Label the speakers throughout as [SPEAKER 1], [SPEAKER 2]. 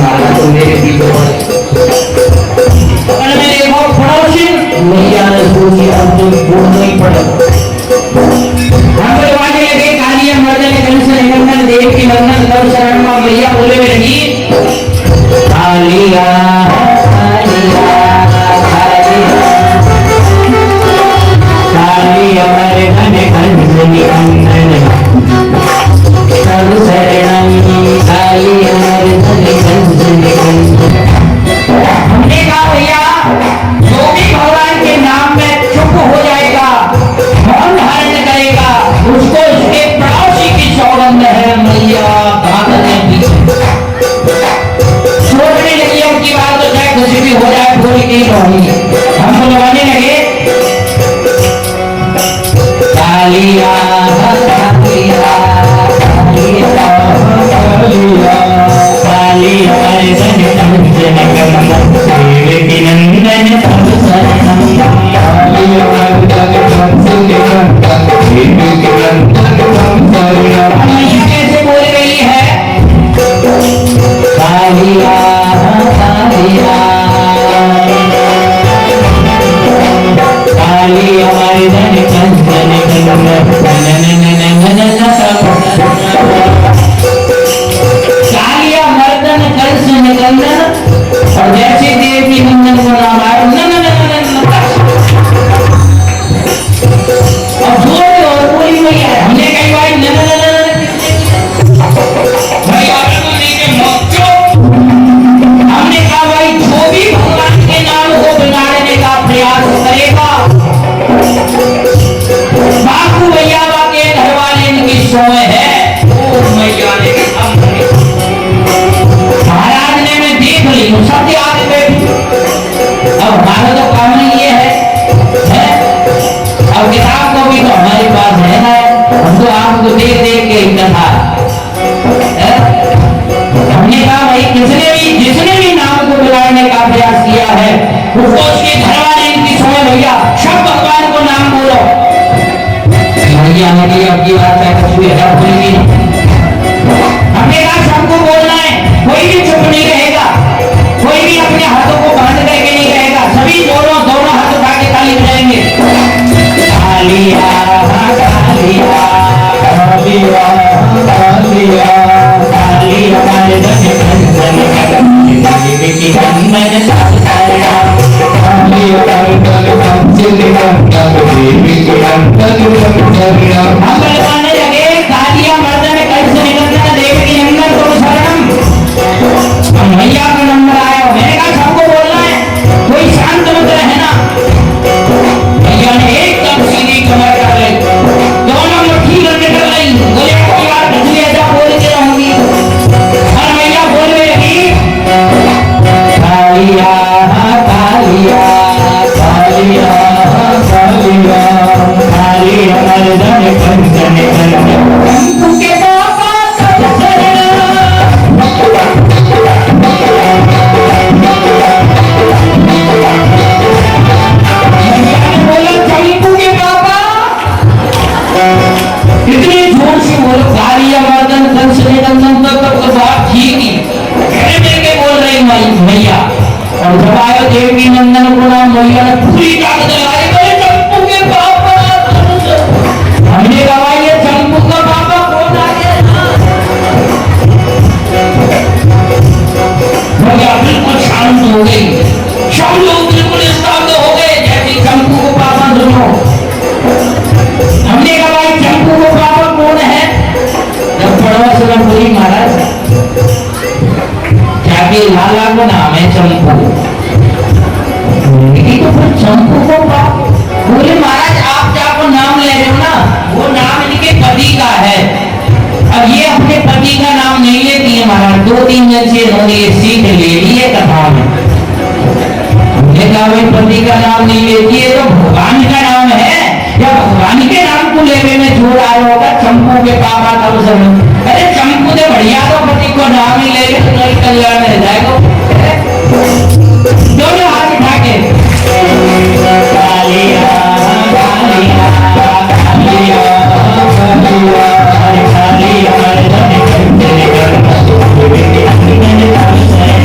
[SPEAKER 1] मारा तो मेरे पीछे
[SPEAKER 2] और मैं देखो पड़ोसी
[SPEAKER 1] मैया ने सोची अब तो बोलना ही पड़ेगा।
[SPEAKER 2] हम बोलवाने लगे कालिया मर्दन कंस निरंजन देव की वंदन कर शरण में मैया बोले में लगी
[SPEAKER 1] कालिया कालिया कालिया मर्दन कंस निरंजन कर शरण कालिया मर्दन कंस निरंजन।
[SPEAKER 2] हमने कहा भैया जो भी भगवान के नाम में चुप हो जाएगा मौन धारण करेगा उसको उसके पड़ोसी की सौगंध है मैया बात नहीं सोचने लगी उनकी बात तो चाहे कुछ भी हो जाए पूरी नहीं होगी। हम बुलवाने लगे
[SPEAKER 1] कालिया कालिया कालिया कालिया कालिया मर्दन कंस निरंजन देवकी नंदन तव शरणं कालिया मर्दन कंस निरंजन देवकी नंदन तव शरणं।
[SPEAKER 2] मैया कैसे बोल रही है
[SPEAKER 1] कालिया कालिया कालिया मर्दन कंस निरंजन
[SPEAKER 2] कालिया मर्दन कंस निरंजन और जैसे देवी नंदन को नाम आया और जोर और पूरी मैया है हमने कई बार भाई आपको नहीं के मोचो हमने कहा भाई जो भी भगवान के नाम को बिगाड़ने का प्रयास करेगा बापू भैया के घर वाले इनकी सोए है वो मैया ने महाराज ने मैं देख ली सत्य आगे बैठी अब हमारा तो काम नहीं ये है? अब किताब को भी तो हमारे पास है ना हम तो आपको देख देख के ही कथा हमने कहा भाई जिसने भी नाम को बिगाड़ने का प्रयास किया है उसको उसके घर वाले इनकी सोए भैया सब भगवान को नाम बोलो
[SPEAKER 1] मैया ने कही अब की बात है कुछ भी है बोलेगी
[SPEAKER 2] हमने कहा सबको बोलना है कोई भी चुप नहीं रहेगा कोई भी अपने हाथों को बांध करके नहीं रहेगा सभी दोनों हाथ उठा के ताली बजाएंगे
[SPEAKER 1] कालिया कालिया कालिया कालिया कालिया मर्दन कंस निरंजन देवकी नंदन तव शरणं कालिया मर्दन कंस निरंजन देवकी नंदन तव शरणं।
[SPEAKER 2] हम बताने लगे कालिया मर्दन कंस निरंजन देवकी नंदन तव शरणं मैया का नंबर आया मैंने कहा सबको बोलना है कोई शांत मत रहना मैया ने एकदम सीधी कमर कर ली दोनों मुट्ठी करके कर ली बोले आपकी बात ढंगी ऐसा बोल के रहूंगी और मैया बोलने लगी
[SPEAKER 1] कालिया कालिया कालिया कालिया कालिया मर्दन कंस निरंजन
[SPEAKER 2] उनके पापा सब बोलो चंपू के पापा इतने जोर से बोलो कालिया मर्दन कंस निरंजन तो बात ठीक ही के बोल रही मैया और जब आयो देवी नंदन को नाम मैया ने पूरी ताकत लगाई बोले चंपू के पापा हमने कहा ये चंपू का पापा कौन आ गया मैया बिल्कुल शांत हो गई सब लोग बिल्कुल स्तब्ध हो गए जैसे चंपू को पापा सुनो हमने कहा भाई चंपू को पापा कौन है जब पड़ोस में बोली महाराज जाके लाला को नाम है चंपू तो फिर चंपू को पापा बोले महाराज आप जाको नाम ले रहे हो ना वो नाम इनके पति का है अब ये अपने पति का नाम नहीं लेती है महाराज 2-3 जन से इन्होंने ये सीख ले ली है कथा में हमने कहा भाई पति का नाम नहीं लेती है तो भगवान का नाम है या भगवान के नाम को लेने में जोर आया होगा चंपू के पापा तब सब अरे चंपू ने बढ़िया तो पति को नाम ही ले तो नहीं कल्याण रह जाएगा दोनों हाथ उठा के
[SPEAKER 1] कालिया कालिया कालिया कालिया कालिया मर्दन कंस निरंजन देवकी नंदन तव शरणं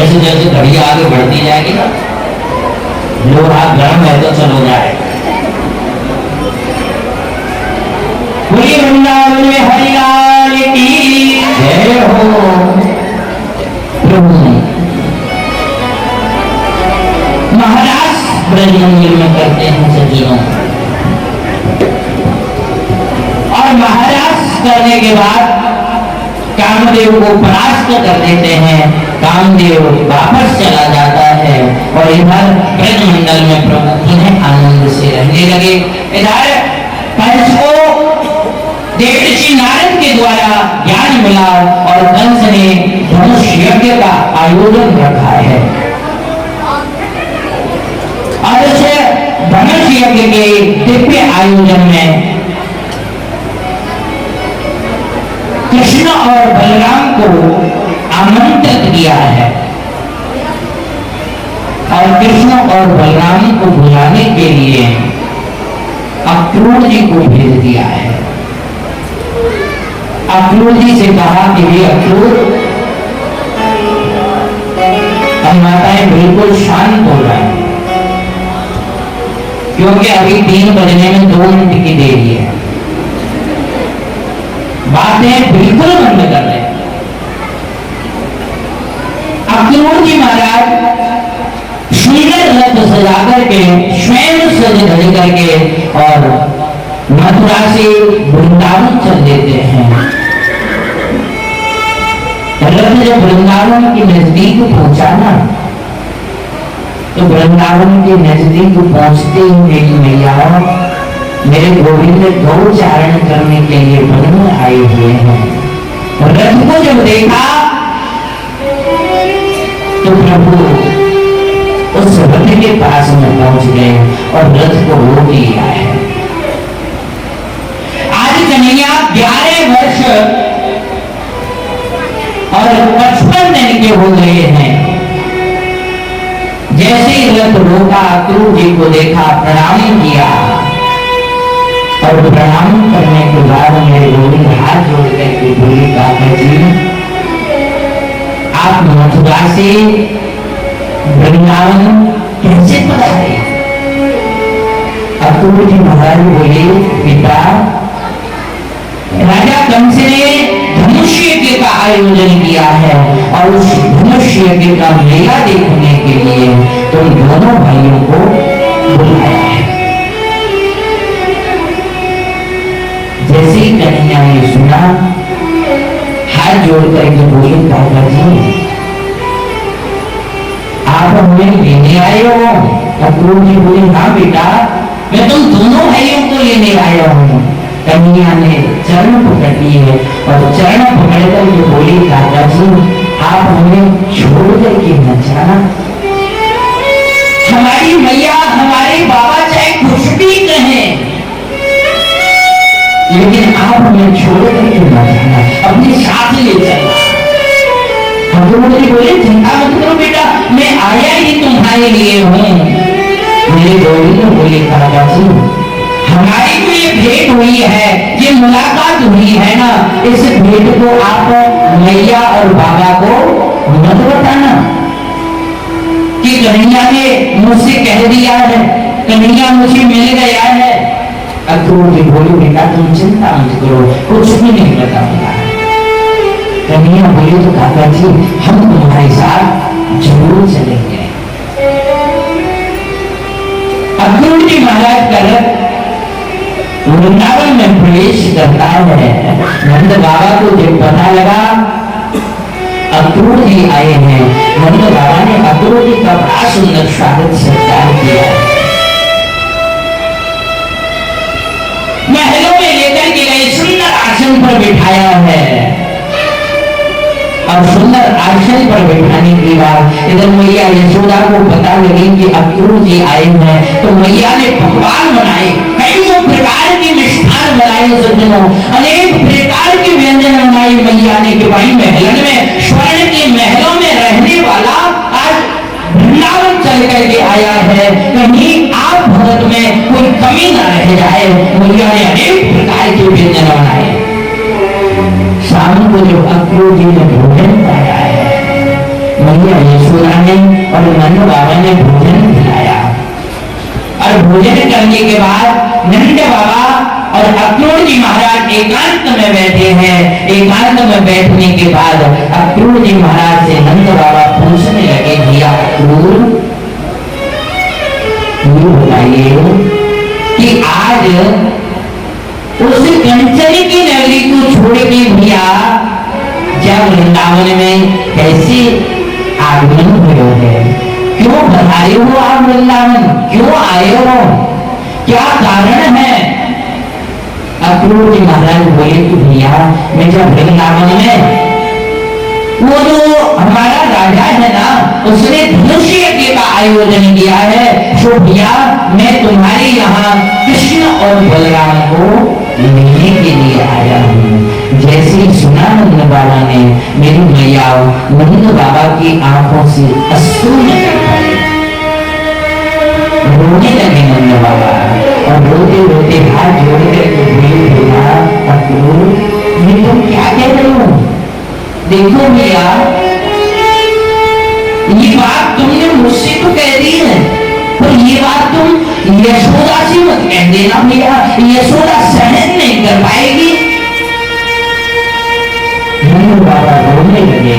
[SPEAKER 2] जैसे जैसे घड़ी आगे बढ़ती जाएगी ना, लोहा गर्म है तो चलो जाए। बोलिए वृंदावन में हरिलाल की जय हो। प्रभु महाराज ब्रजमंदिर में करते हैं सज्जनों, और महाराज करने के बाद कामदेव को परास्त कर देते हैं। कामदेव वापस चला जाता है और इधर ब्रजमंडल में प्रभु पुनः आनंद से रहने लगे। इधर कंस को देवर्षि नारद के द्वारा ज्ञान मिला और कंस ने धनुष यज्ञ का आयोजन रखा है, और इस धनुष यज्ञ के दिव्य आयोजन में कृष्ण और बलराम को आमंत्रित किया है, और कृष्ण और बलराम को बुलाने के लिए अक्रूर जी को भेज दिया है। अक्रूर जी से कहा कि वे अक्रूर, अब माताएं बिल्कुल शांत हो जाए, क्योंकि अभी 3 बजने में 2 मिनट की देरी है। बातें बिल्कुल बंद कर रहे। अक्रूर जी महाराज सुंदर रथ सजा करके स्वयं सज धज करके और मथुरा से वृंदावन चल देते हैं। रथ जब वृंदावन के नजदीक पहुंचा ना, तो वृंदावन के नजदीक पहुंचते ही मेरी मैया मेरे गोविंद गौचारण करने के लिए वन में आए हुए हैं। रथ को जब देखा तो प्रभु उस रथ के पास में पहुंच गए और रथ को रोक लिया है। आज कन्हैया 11 वर्ष और 55 दिन के हो गए हैं। जैसे ही रथ रोका, अक्रूर जी को देखा, प्रणाम किया, और प्रणाम करने के बाद मेरे गोविंद हाथ जोड़ करके बोले, काका जी आप मथुरा से वृंदावन कैसे पधारे? अक्रूर जी महाराज बोले, पिता राजा कंस ने धनुष यज्ञ का आयोजन किया है, और उस धनुष यज्ञ का मेला देखने के लिए तुम दोनों भाइयों को बुलाया है। जैसे ही कन्हैया ने सुना, हाथ जोड़ करके बोले, काका जी आप हमें लेने आए हो? अक्रूर जी बोले, हाँ बेटा, मैं तुम दोनों भाइयों को लेने आया हूँ। कन्हैया ने चरण पकड़ लिए और चरण पकड़ कर ये बोली, काका जी आप हमें छोड़ करके न जाना। हमारी मैया, हमारे बाबा चाहे कुछ भी कहें, लेकिन आप हमें छोड़ करके न जाना, अपने साथ ले चलना। अक्रूर जी बोले, चिंता मत करो बेटा, मैं आया ही तुम्हारे लिए हूँ। मेरे गोविंद बोले, काका जी हमारी जो ये भेंट हुई है, ये मुलाकात हुई है ना, इस भेंट को आप मैया और बाबा को मत बताना कि कन्हैया ने मुझसे कह दिया है, कन्हैया मुझे मिल गया है। अक्रूर जी बोले, बेटा तुम चिंता मत करो, कुछ भी नहीं बताऊंगा। कन्हैया बोले, तो काका जी हम तुम्हारे साथ जरूर चलेंगे। अक्रूर जी महाराज कर वृंदावन में प्रवेश करता है। नंद बाबा को जब पता लगा अक्रूर जी आए हैं, नंद बाबा ने अक्रूर जी का बड़ा सुंदर स्वागत सत्कार किया। महलों में लेकर के गए, सुंदर आसन पर बिठाया है, और सुंदर आसन पर बैठाने के बाद इधर मैया यशोदा को पता लगी कि अक्रूर जी आए हैं, तो मैया ने पकवान बनाए, कई प्रकार के मिष्ठान बनाए, सज्जनों अनेक प्रकार के व्यंजन बनाए मैया ने कि भाई महलन में, स्वर्ण के महलों में रहने वाला आज वृंदावन चल करके आया है, कहीं आप भगत में कोई कमी न रह जाए। मैया ने अनेक प्रकार के व्यंजन बनाए। शाम को जो अक्रूर जी ने भोजन पाया है, मैया यशोदा ने और नंद बाबा ने भोजन खिलाया। और भोजन करने के बाद नंद बाबा और अक्रूर जी महाराज एकांत में बैठे हैं। एकांत में बैठने के बाद अक्रूर जी महाराज से नंद बाबा पूछने लगे, भैया अक्रूर ये बताइए कि आज उस कंचन की नगरी को छोड़ के भैया जब वृंदावन में कैसे आगमन हुए है, क्यों बधाई हो आप वृंदावन, क्यों आए हो, क्या कारण है? अक्रूर जी महाराज बोले कि भैया मैं जब वृंदावन में वो जो हमारा राजा है ना उसने धनुष यज्ञ का आयोजन किया है, तो भैया मैं तुम्हारे यहाँ कृष्ण और बलराम को लेने के लिए आया हूँ। जैसे ही सुना नंद बाबा ने, मेरी मैया नंद बाबा की आंखों से अश्रु निकल पड़े, रोने लगे नंद बाबा और रोते रोते हाथ जोड़ करके बोले, भैया अक्रूर ये तुम क्या कह रहे हो? देखो भैया ये बात तुमने मुझसे तो कह दी है, पर ये बात तुम यशोदा से मत कह देना भैया, यशोदा सहन नहीं कर पाएगी। नंद बाबा रोने लगे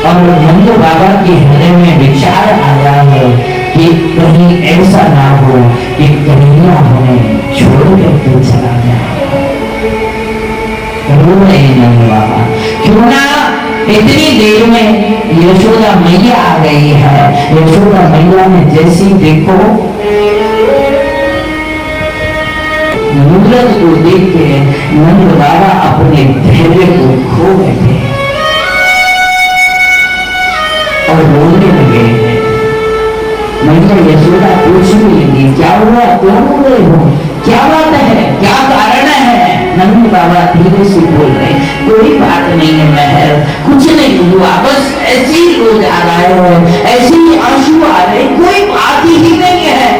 [SPEAKER 2] और नंद बाबा के हृदय में विचार आया है कि कहीं ऐसा ना हो कि कन्हैया हमें छोड़ करके चला जाए। रो रहे नंद बाबा, क्यों ना इतनी देर में यशोदा मैया आ गई है। यशोदा मैया ने जैसी देखो मूरत को देख के नंद बाबा अपने धैर्य को खो बैठे और रोने लगे। मैया यशोदा पूछने लगी, क्या हुआ, क्यों रो रहे हो, क्या बात है, क्या कारण है? नंद बाबा धीरे से बोल रहे, कोई बात नहीं है महर, कुछ नहीं हुआ, बस ऐसे ही रोज आ रहा है, ऐसे ही आंसू आ रहे, कोई बात ही नहीं है।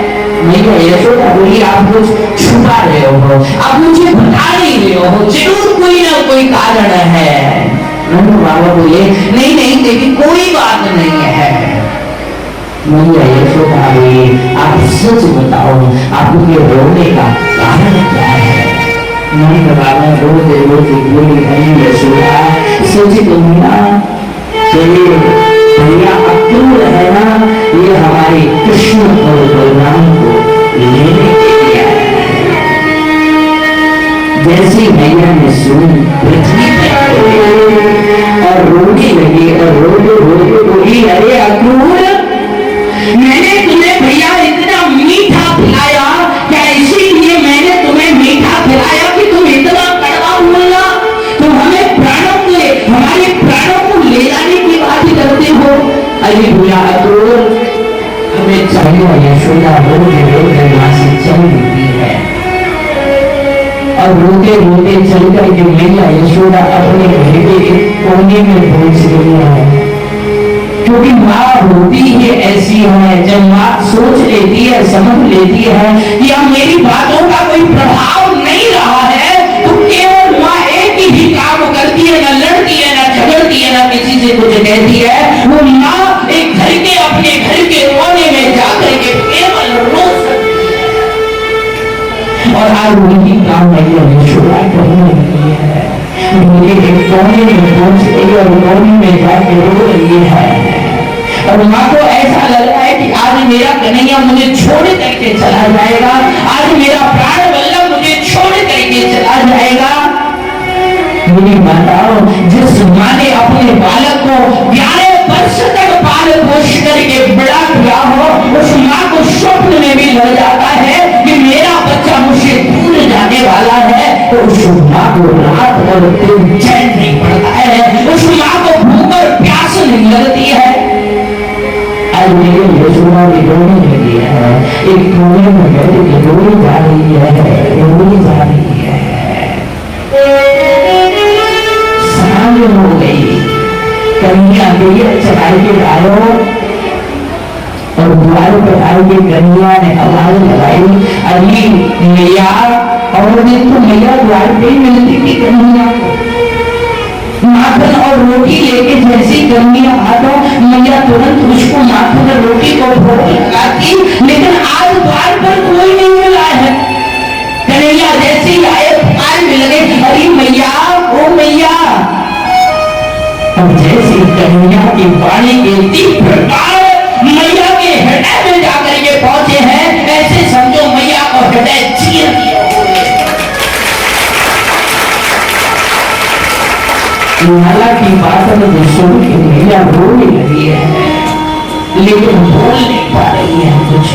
[SPEAKER 2] मैया यशोदा बोली, आप कुछ छुपा रहे हो, आप मुझे बता नहीं रहे हो, जरूर कोई ना कोई कारण है। नंद बाबा बोले, नहीं नहीं देवी कोई बात नहीं है। मैया यशोदा बोली, आप सच बताओ, आपके रोने का कारण क्या है? नंद बाबा रोते रोते बोले, यशोदा सच कहूँगा भैया अक्रूर है ना, ये हमारे कृष्ण और बलराम को लेने के लिए आया है। जैसे मैया ने सुनी पृथ्वी और रोने लगी और रोते रोते बोली, अरे अक्रूर मैंने तुम्हें भैया इतना मीठा खिलाया, क्या इसीलिए मैंने तुम्हें मीठा खिलाया कि तुम इतना कड़वा बोलना, तुम हमें प्राणों के हमारे प्राणों को ले जाने की बात करते हो? अरे भैया अक्रूर हमें चाहिए। यशोदा रोते रोते वहां से चल देती है और रोते रोते चल करके मैया यशोदा अपने घर के कोने में पहुंच रही है, क्योंकि माँ होती है ऐसी है, जब माँ सोच लेती है, समझ लेती है कि अब मेरी बातों का कोई प्रभाव नहीं रहा है, तो केवल माँ एक ही काम करती है, ना लड़ती है, ना झगड़ती है, ना किसी से कुछ कहती है। वो माँ एक घर के अपने घर के कोने में जाकर के केवल रो सकती है। और आज वही काम मैया यशोदा करने लगी है, मेरे एक कोने में पहुंच गई और कोने में जाके रो रही है। और माँ को ऐसा लग रहा है कि आज मेरा कन्हैया मुझे छोड़ करके चला जाएगा, आज मेरा प्राण वल्लभ मुझे छोड़ करके चला जाएगा। मेरी माताओं, जिस माँ ने अपने बालक को 11 वर्ष तक पाल पोष करके बड़ा किया हो, उस माँ को स्वप्न में भी लग जाता है कि मेरा बच्चा मुझसे दूर जाने वाला है, तो उस माँ को रात और दिन चैन नहीं पड़ता है, उस माँ को भूख और प्यास नहीं लगती है। आज मेरी यशोदा भी रोने लगी है, एक कोने में बैठ के रोई जा रही है, रोई जा रही है। सांझ हो गई, कन्हैया गैया चढ़ाई के लायो और द्वार पर आए के कन्हैया ने आवाज लगाई, अरे मैया, और दिन तो मैया द्वार पे मिलती थी कन्हैया को। माँ साधन और रोटी लेके जैसी कन्या हाथों मैया तुरंत उसको माथे पर रोटी को भोग लगाती, लेकिन आज द्वार पर कोई नहीं मिला है। कन्हैया जैसे ही आए पुकारने लगे, अरे मैया, ओ मैया। और जैसे कन्हैया की वाणी के तीव्र प्रकार मैया के हृदय में जाकर के पहुंचे हैं, ऐसे समझो मैया को हृदय चीर दिया। लाला की बात में सुन के मैया रोने लगी है, लेकिन बोल नहीं पा रही है कुछ।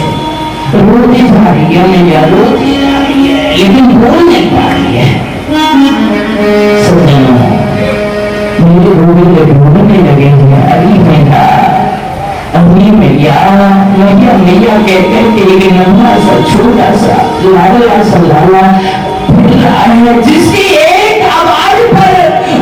[SPEAKER 2] रोती जा रही है मैया, रोती जा रही है, लेकिन बोल नहीं पा रही है। मेरे रोने लगे हैं, अरे मैया, अरे मैया, मैया मैया कहकर के एक नन्हा सा छोटा सा लाडला सा लाला फिर रहा है, जिसकी एक आवाज पर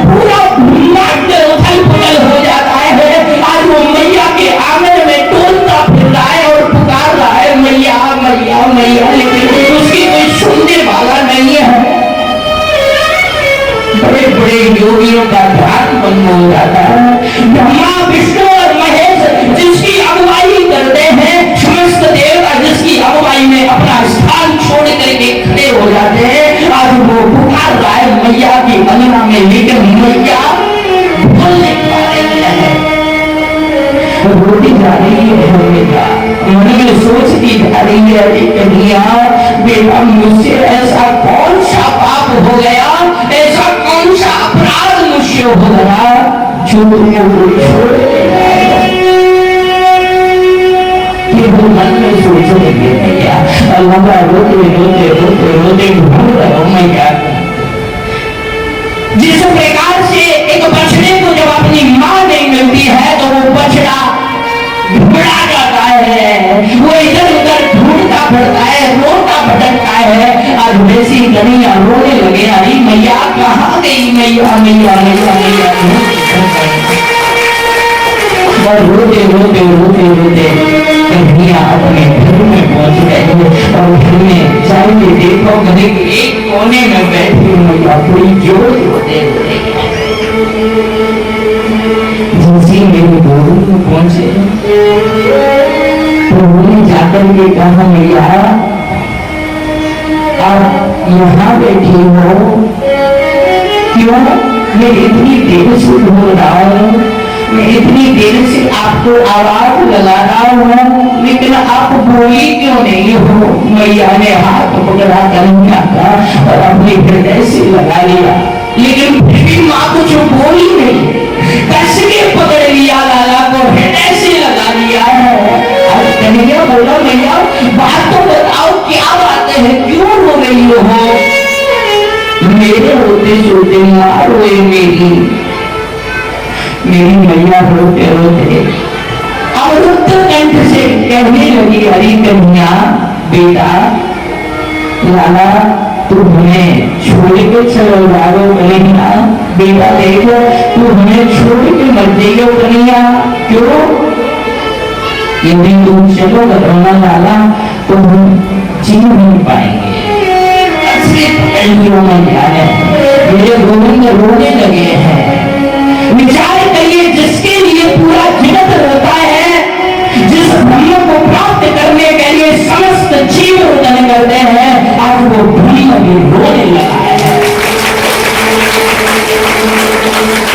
[SPEAKER 2] पूरा ब्रह्मांड उथल-पुथल हो जाता है। आज वो मैया के आंगन में टोलता फिर रहा है और पुकार रहा है, मैया मैया मैया, लेकिन उसकी कोई सुनने वाला नहीं है। बड़े बड़े योगियों का ध्यान बंद हो जाता है। ब्रह्मा विष्णु और महेश जिसकी अगुवाई करते हैं, समस्त देवता जिसकी अगुवाई में अपना स्थान छोड़ करके खड़े हो जाते हैं, आज वो पुकार रहा है मैया की अंगना में, लेकिन मैया बोल नहीं पा रही है, रोटी जा रही है मैया। मन में सोचती जा रही है, कन्हैया बेटा, मुझसे ऐसा कौन सा पाप हो गया, ऐसा कौन सा अपराध मुझसे हो गया जो तुम्हें छोड़ के वो मन में सोचने लगे मैया। अल्लाह रोते रोते रोते रोते ढूंढ रहे हो मैया। जिस प्रकार से एक बछड़े को जब अपनी मां नहीं मिलती है तो वो बछड़ा घबरा जाता है, वो इधर उधर ढूंढता फिरता है, रोता भटकता है। आज वैसी कन्हैया रोने लगे, अरे मैया कहाँ गई मैया मैया मैया मैया। और रोते रोते रोते रोते कन्हैया अपने घर में पहुंच गए और घर में जाके देखो घर के एक कोने में बैठी मैया थोड़ी जोर रोते रोते जैसी मेरी गोदी में पहुंचे तो उन्हें जाकर के कहा, मैया आप यहाँ बैठी हो क्यों? मैं इतनी देर से ढूंढ रहा हूँ, मैं इतनी देर से आपको आवाज लगा रहा हूँ, लेकिन आप बोली क्यों नहीं हो? मैया ने हाथ पकड़ा कन्हैया का और अपने हृदय से लगा लिया, लेकिन फिर भी माँ कुछ बोली नहीं, कस के पकड़ लिया लाला को, हृदय से लगा लिया है। और कन्हैया बोला, मैया बात तो बताओ, क्या बात है, क्यों रो रही हो? मेरे रोते सोते माँ रोए मेरी मैया रोते रोते अब रुद्र कंठ से कहने लगी, हरी कन्हैया बेटा लाला तू हमें छोड़ के चलो जाओ कन्हैया, बेटा देखो तू हमें छोड़ के मत जाइयो कन्हैया। क्यों? यदि तुम चलो ना लाला तो हम जी नहीं पाएंगे। मेरे गोविंद रोने लगे हैं। विचार करिए, जिसके लिए पूरा जगत रोता है, जिस ब्रह्म को प्राप्त करने के लिए समस्त जीव रोदन करते हैं, आज वो ब्रह्म भी रोने लगा है।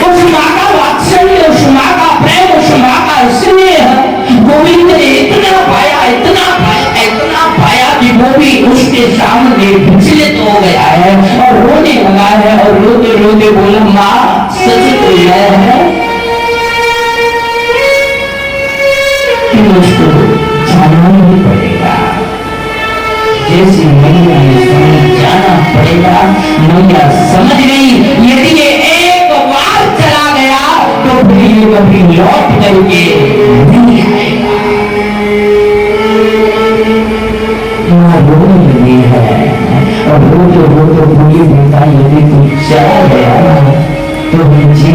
[SPEAKER 2] उस माँ का वात्सल्य, उस माँ का प्रेम, उस माँ का स्नेह गोविंद ने इतना पाया, इतना पाया, इतना पाया कि वो भी उसके सामने विचलित हो गया है और रोने लगा है। और रोते रोते बोला, माँ सच तो यह है कि मुझको जाना ही पड़ेगा। जैसे मैया ने समझ जाना पड़ेगा, मैया समझ गई। यदि ये एक बार चला गया तो फिर ये कभी लौट करके नहीं आएगा। रोने लगी है और रोते रोते बोली, बेटा यदि तू चला गया तो हम जी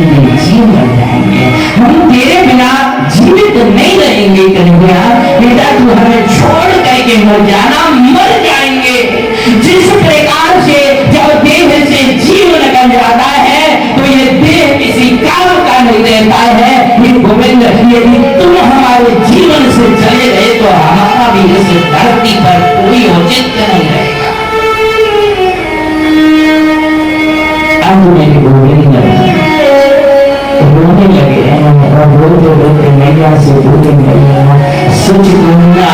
[SPEAKER 2] मर जाएंगे, हम तेरे बिना जीवित नहीं रहेंगे कन्हैया। बेटा तू हमें छोड़ करके मर जाना, मर जाएंगे। जिस प्रकार से जब देह से जीव निकल जाता है तो ये देह किसी काम का नहीं देता है। ये गोविंद, यदि तुम हमारे जीवन से चले गए तो हमारा भी इस धरती पर कोई औचित्य नहीं रहेगा। अब मेरे गोविंद रोने लगे हैं और रोते रोते मैया से बोले, मैया सच कहना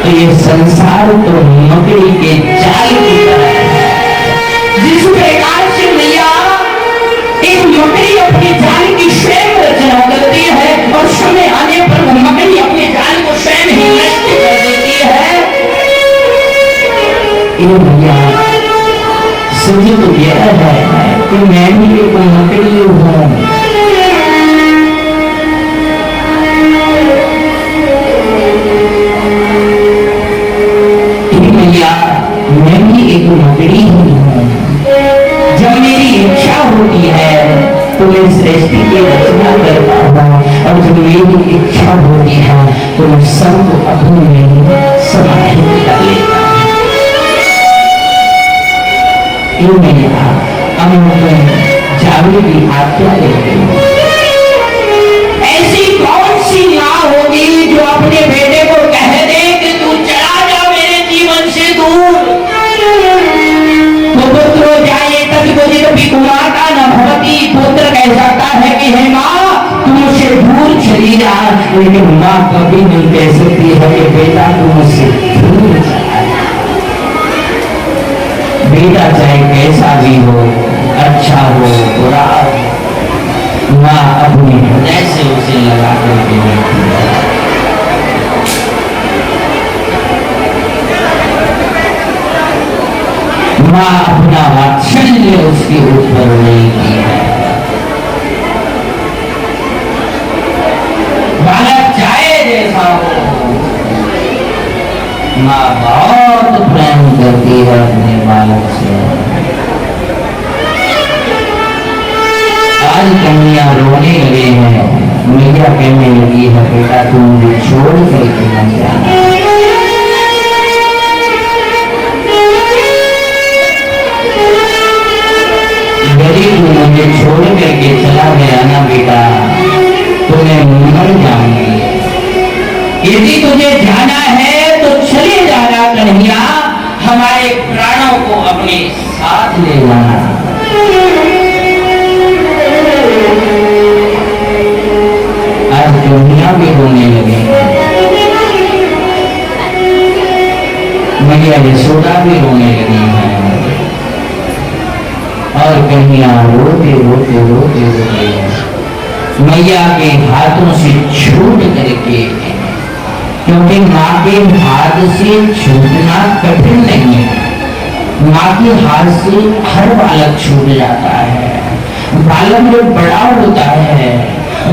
[SPEAKER 2] तो ये संसार तो मकड़ी के जाल की तरह है। जिस प्रकार से मैया एक मकड़ी अपने जाल की स्वयं रचना करती है और समय आने पर वो मकड़ी अपने जाल को स्वयं ही नष्ट कर देती है। ये मैया सच तो यह है कि मैं भी एक मकड़ी हूँ। मैं भी एक मकड़ी ही हूँ। जब मेरी इच्छा होती है तो मैं सृष्टि की रचना करता हूँ और जब मेरी इच्छा होती है तो मैं सबको अपने में समाहित कर लेता हूँ। जागृति की आज्ञा लेते हो। ऐसी कौन सी माँ होगी जो अपने बेटे को कह दे कि तू चला जा मेरे जीवन से दूर। तो पुत्रो जाए तभी कुमारा न भवती, पुत्र कह सकता है कि हे माँ तुम मुझसे दूर चली जा, लेकिन माँ कभी नहीं कह सकती है कि बेटा तुम मुझसे दूर चला जा। बेटा चाहे कैसा भी हो, अच्छा हो बुरा हो, माँ अपने हृदय से उसे लगा करके रखती है। माँ अपना वात्सल्य उसके ऊपर नहीं की है। बालक चाहे जैसा हो, माँ बहुत प्रेम करती है अपने बालक से। आज कन्या रोने लगे हैं, मैया कहने लगी है बेटा तुम मुझे छोड़ करके न जाना। यदि तू मुझे छोड़ करके चला गया ना बेटा तो मैं मर जाऊंगी। यदि तुझे जाना है तो चले जाना कन्हैया, हमारे प्राणों को अपने साथ ले जाना। आज कन्हैया भी रोने लगे, मैया यशोदा भी रोने लगी है और कन्हैया रोते रोते रोते रोते मैया के हाथों से छूट करके, क्योंकि माँ के हाथ से छूटना कठिन नहीं है, माँ के हाथ से हर बालक छूट जाता है। बालक जब बड़ा होता है,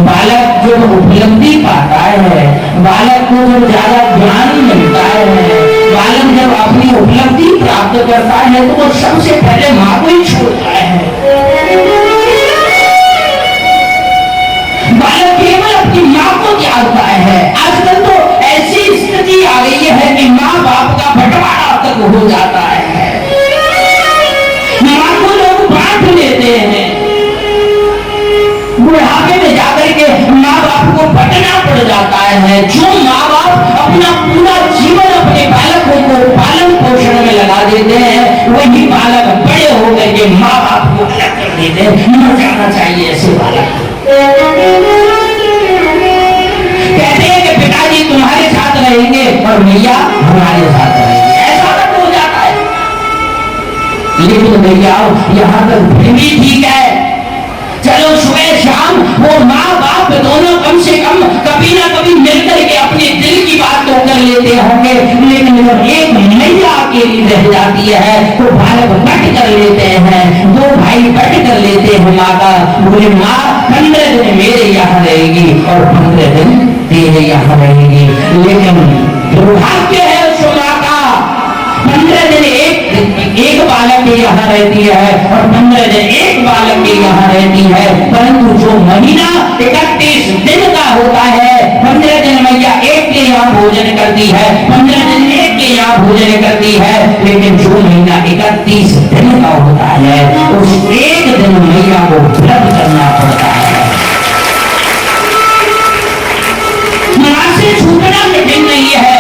[SPEAKER 2] बालक जब उपलब्धि पाता है, बालक को जब ज्यादा ज्ञान मिलता है, बालक जब अपनी उपलब्धि प्राप्त करता है तो वो सबसे पहले माँ को ही छोड़ता है। बालक केवल अपनी माँ को त्यागता है। आजकल तो ऐसी स्थिति आ गई है कि माँ बाप का बंटवारा तक हो जाता है। माँ को लोग बांट लेते हैं, बुढ़ापे में जाकर के माँ बाप को बंटना पड़ जाता है। जो माँ बाप अपना पूरा जीवन अपने बालकों को पालन पोषण में लगा देते हैं, वही बालक बड़े होकर के माँ बाप को अलग कर देते हैं। मर जाना चाहिए ऐसे बालक। कहते हैं कि पिताजी तुम्हारे साथ रहेंगे और मैया हमारे साथ रहेंगे, ऐसा तक हो जाता है। लेकिन भैया यहाँ तक फिर भी ठीक है, चलो सुबह शाम वो माँ बाप दोनों कम से कम कभी ना कभी मिलकर के अपने दिल की बात तो कर लेते होंगे। लेकिन जब एक मैया अकेली रह जाती है तो बालक बट कर लेते हैं, दो भाई बट कर लेते हैं। माँ का बोले माँ 15 दिन मेरे यहाँ रहेगी और 15 दिन तेरे यहाँ रहेगी। लेकिन दुर्भाग्य है उस माँ का, 15 दिन एक बालक के यहाँ रहती है और 15 दिन एक बालक के यहाँ रहती है। परंतु जो महीना 31 दिन का होता है, 15 दिन मैया एक के यहाँ भोजन करती है, 15 दिन एक के यहाँ भोजन करती है, लेकिन जो महीना 31 दिन का होता है उस एक दिन मैया को व्रत करना पड़ता है। मां से छूटना कठिन नहीं है,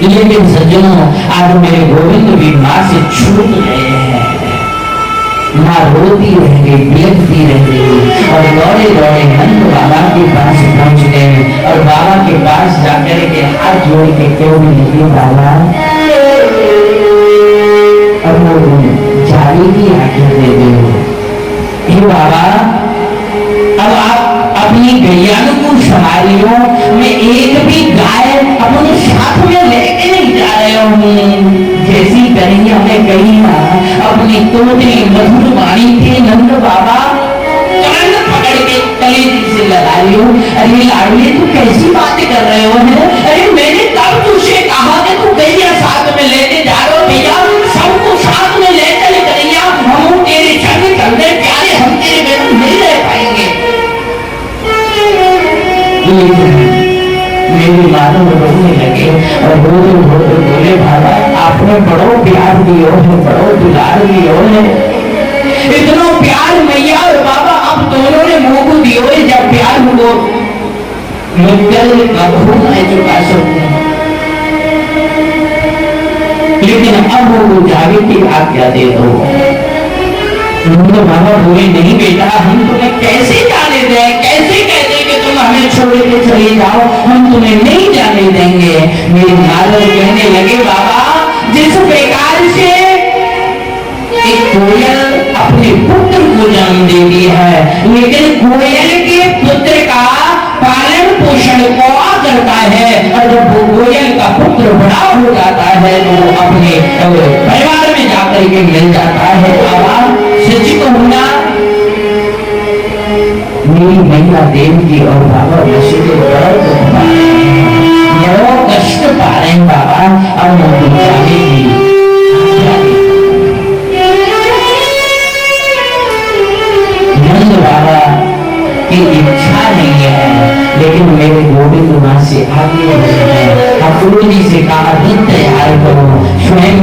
[SPEAKER 2] लेकिन सज्जनों आज मेरे गोविंद भी मां से छूट गए हैं। मां रोती रह गई, बिलखती रह गई और दौड़े दौड़े नंद बाबा के पास पहुंच गए और बाबा के पास जाकर के हाथ जोड़ के क्यों लगे बाबा, और वो जाली की आज्ञा दे दो। हे बाबा, अब आप अपनी गैया को संभालियो, मैं एक भी गाय अपने साथ में लेके नहीं जा रहे हूँ। जैसी कन्हैया ने कही ना, अपनी तोते मधुर वाणी के नंद बाबा कान पकड़ के कलेजी से लगा लियो। अरे लाडली तू कैसी बातें कर रहे हो है? अरे मैंने कब तुझसे कहा कि तू गैया साथ में लेके जा रहे हो? भैया सबको साथ में ले चले कन्हैया, हम तेरे संग चल रहे प्यारे, हम तेरे बिना नहीं रह पाएंगे। मेरी मानो रोने लगे और बोले बाबा आपने बड़ो प्यार दियो है, बड़ो दुलार दियो है, इतना प्यार मैया और बाबा आप दोनों ने मुंह को दियो है। जब प्यार हो मैं कबू नहीं चुका सकूं, लेकिन अब वो जावे की आज्ञा दे दो। तो बाबा बोले नहीं बेटा, हम तुम्हें कैसे जाने दें, कैसे कहते कि तुम हमें छोड़ के चले जाओ, हम तुम्हें नहीं जाने देंगे। मेरे नारद कहने लगे बाबा जिस प्रकार से एक कोयल अपने पुत्र को जन्म देती है, लेकिन कोयल के पुत्र का पालन पोषण कौन करता है, और जब वो कोयल का पुत्र बड़ा हो जाता है तो वो अपने परिवार में जाकर के मिल जाता है। बाबा सच कहूंगा, मेरी मैया देव की और बाबा वसुदेव बड़ा दुख पा रहे हैं, बड़ा कष्ट पा रहे हैं बाबा, और मैं जाएगी नंद बाबा की इच्छा नहीं है, लेकिन मेरे गोविंद मां से आगे बढ़े हैं। ठाकुर जी से कहा रथ तैयार करो, स्वयं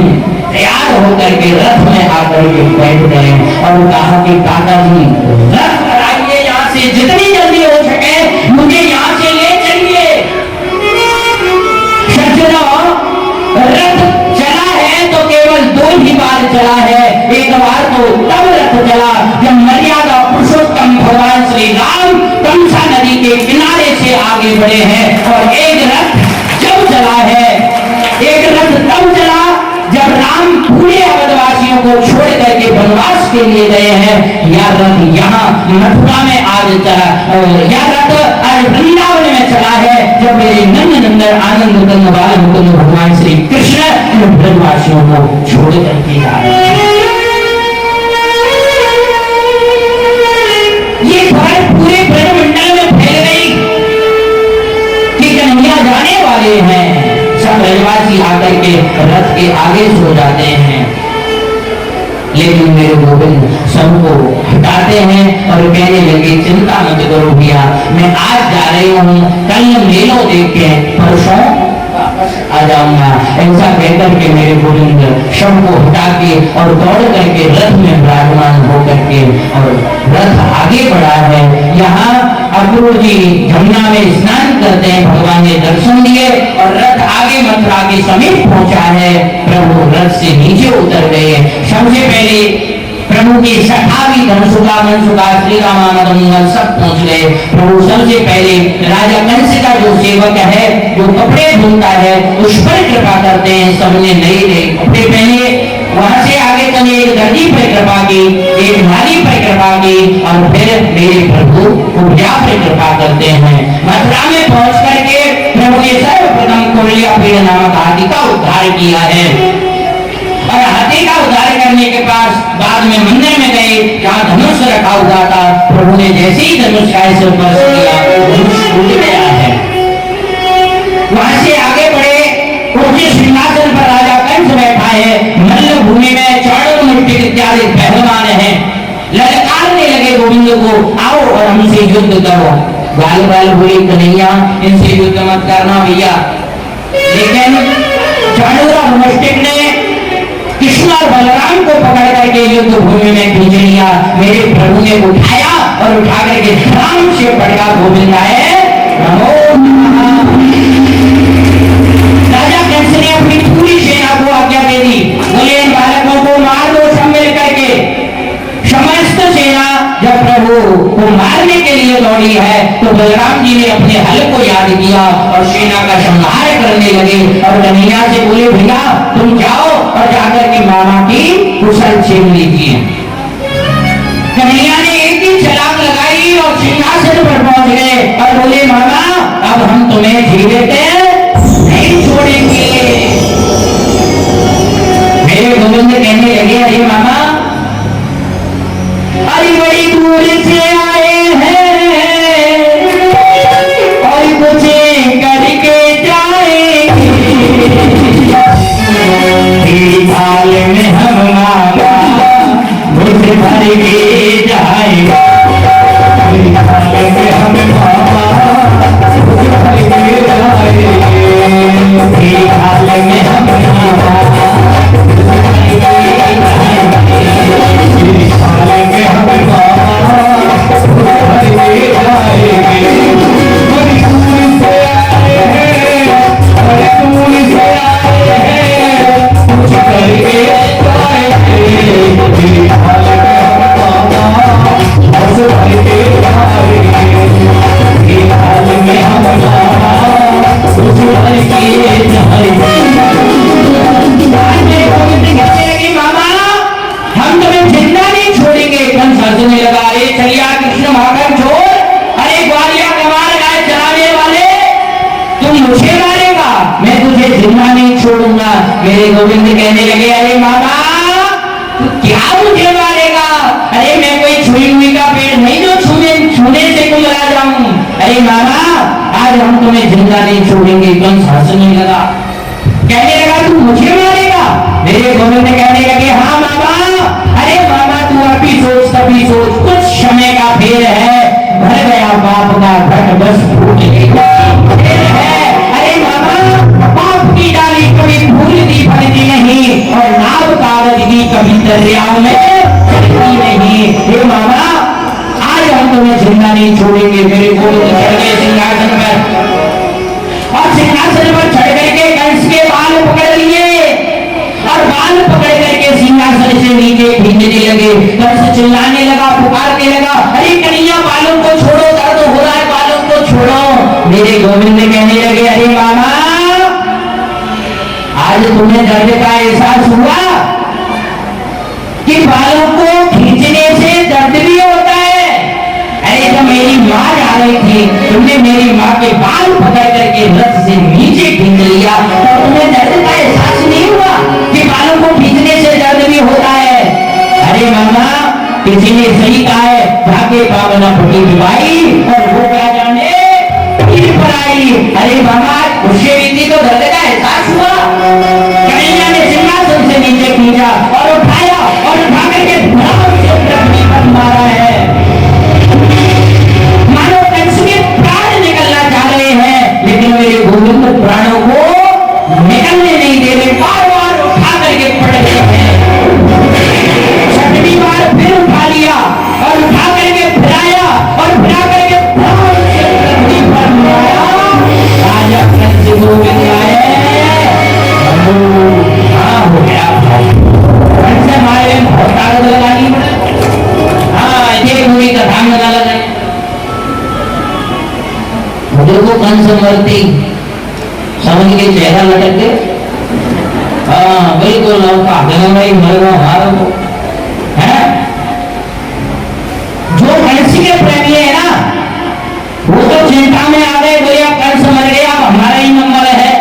[SPEAKER 2] तैयार होकर के रथ में आकर के बैठ गए और कहा कि काका जी रथ कराइए, यहाँ से जितनी जल्दी हो सके मुझे यहाँ से ले चलिए। सज्जनों, रथ चला है तो केवल 2 ही बार चला है। एक बार तो तब रथ चला जब मर्यादा पुरुषोत्तम भगवान श्री राम कंसा नदी के किनारे से आगे बढ़े हैं, और एक रथ जब चला है, एक रथ तब चला जब राम पूरे अवधवासियों को छोड़ करके वनवास के लिए गए हैं। यह रथ यहाँ मथुरा में आज चला, यह रथ आज वृंदावन में चला है जब मेरे नंद नंदन आनंद कंद बाल मुकुंद भगवान श्री कृष्ण ब्रजवासियों को छोड़ करके जा रहे हैं। ये खबर पूरे ब्रजमंडल में फैल गई कि कन्हैया जाने वाले हैं। सब ब्रजवासी आकर के रथ के आगे सो जाते हैं, लेकिन मेरे गोविंद सबको हटाते हैं और कहने लगे चिंता मत करो भैया, मैं आज जा रही हूँ, कल मेलो देख के परसों वापस आ जाऊंगा। ऐसा कहकर के मेरे गोविंद सबको हटा के और दौड़ करके रथ में विराजमान होकर के और रथ आगे बढ़ा है। यहाँ अक्रूर जी जमुना में स्नान करते हैं, भगवान ने दर्शन दिए और रथ आगे मथुरा के समीप पहुंचा है। प्रभु रथ से नीचे उतर गए। सबसे पहले प्रभु के सखा भी धनसुखा मनसुखा श्री रामानंदन सब पहुंच गए। प्रभु सबसे पहले राजा कंस का जो सेवक है, जो कपड़े धुलता है, उस पर कृपा करते हैं। सबने नए नए कपड़े पहने। वहां से आगे चले एक दर्जी पर कृपा की, एक नारी पर कृपा की, और फिर मेरे प्रभु कुब्जा पर कृपा करते हैं। मथुरा में पहुंच करके प्रभु ने सर्वप्रथम कुब्जा पीड़ नामक हाथी का उद्धार किया है, और हाथी का उद्धार करने के पास बाद में मंदिर में गए जहाँ धनुष रखा हुआ था। प्रभु ने जैसे ही धनुष का ऐसे स्पर्श किया, धनुष टूट गया है। वहां से आगे बढ़े, ऊंचे सिंहासन पर राजा कंस बैठा है। मल्ल भूमि में चौड़ मुट्ठी इत्यादि पहलवान हैं, ललकारने लगे गोविंद को, आओ और हमसे युद्ध करो। गाल गाल बोली कन्हैया इनसे युद्ध मत करना भैया। लेकिन चाणूर मस्तिष्क ने कृष्ण और बलराम को पकड़ करके युद्ध भूमि में खींच लिया। मेरे प्रभु ने उठाया और उठा करके राम से पड़का गोविंद आए नमो नमः। राजा कंस ने अपनी पूरी सेना को आज्ञा दे दी, बोले इन बालकों को मार दो सब मिल करके। समस्त सेना जब प्रभु को मारने के लिए दौड़ी है तो बलराम जी ने अपने हल को याद किया और सेना का संहार करने लगे और कन्हैया से बोले भैया तुम जाओ और जाकर के मामा की कुशल छीन लीजिए। कन्हैया ने एक ही छलांग लगाई और सिंहासन पर पहुंच गए और बोले मामा अब हम तुम्हें जीवित नहीं छोड़ेंगे। मेरे गोविंद कहने लगे अरे मामा अरे बड़ी दूर से आए हैं और कुछ करके जाएंगे। थाल में हम मांगा मुझ भर के जाएंगे। थाल में हम मांगा मुझ भर के जाएंगे। थाल में हम मांगा मुझ भर के जाएंगे। मेरे गोविंद कहने लगे अरे मामा तू क्या मुझे मारेगा? अरे मैं कोई छुई हुई का पेड़ नहीं जो छूने से कुमला जाऊं। अरे मामा आज हम तुम्हें जिंदा नहीं छोड़ेंगे। कंस हंसने लगा, कहने लगा तू मुझे मारेगा? मेरे गोविंद कहने लगे हाँ मामा। अरे मामा तू अभी सोच तभी सोच, कुछ समय का फेर है, भर गया बाप का घट बस फूट है। अरे मामा बाप की डाली कभी भूलती फलती नहीं और नाव कागज की कभी दरियाओं में चलती नहीं। हे मामा आज हम तुम्हें जिंदा नहीं छोड़ेंगे। मेरे गोविंद चढ़ गए सिंहासन पर और सिंहासन पर चढ़ करके कंस के बाल पकड़ लिए और बाल पकड़ करके सिंहासन से नीचे खींचने लगे। कंस चिल्लाने लगा, पुकारने लगा अरे कन्हैया बालों को छोड़ो, दर्द हो रहा है, बालों को छोड़ो। मेरे गोविंद कहने लगे अरे मामा आज तुम्हें दर्द का एहसास हुआ कि बालों को खींचने से दर्द भी होता है? अरे जब मेरी माँ जा रही थी तुमने मेरी माँ के बाल पकड़ करके रथ से नीचे खींच लिया तो तुम्हें दर्द का एहसास नहीं हुआ कि बालों को खींचने से दर्द भी होता है? अरे मामा किसी ने सही कहा है भागे पावना फटी भाई और वो क्या जाने पर आई। अरे मामा उससे बीती तो दर्द का एहसास हुआ। कन्हैया ने सिंहासन से नीचे खींचा और उठाया और उठा करके धरती पर मारा है। मानो कंस के प्राण निकलना चाह रहे हैं लेकिन मेरे गोविंद प्राणों को निकलने नहीं दे रहे, बार बार उठा करके पड़ गए हैं। छठवीं बार फिर उठा लिया और उठा करके फिराया और फिरा करके धरती पर मारा। राजा कंस गोविंद आए हो गया कंस हमारे बहुत ताकत लगानी पड़ा। हाँ ये पूरी कथा में लगा जाए देखो कंस मरती समझ के चेहरा लटक के हाँ बिल्कुल मर गो हमारा को है। जो कंस के प्रेमी है ना वो तो चिंता में आ गए, बोले कंस मर गया हमारा ही नंबर है,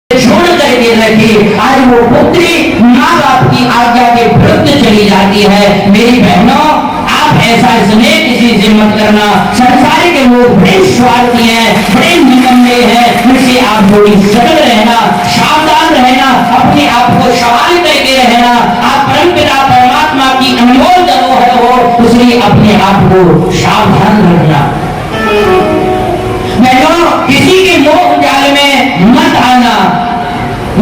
[SPEAKER 2] छोड़ करके रखी। आज वो पुत्री माँ बाप की आज्ञा के विरुद्ध चली जाती है। मेरी बहनों आप ऐसा इसलिए किसी से मत करना। संसार के लोग बड़े स्वार्थी हैं, बड़े निकम्मे हैं, मुझसे आप थोड़ी सजग रहना, सावधान रहना, अपने आप को सवाल करके रहना। आप परमपिता परमात्मा की अनमोल धरोहर हो, इसलिए अपने आप को सावधान रखना। किसी के मोह जाल में मत आना।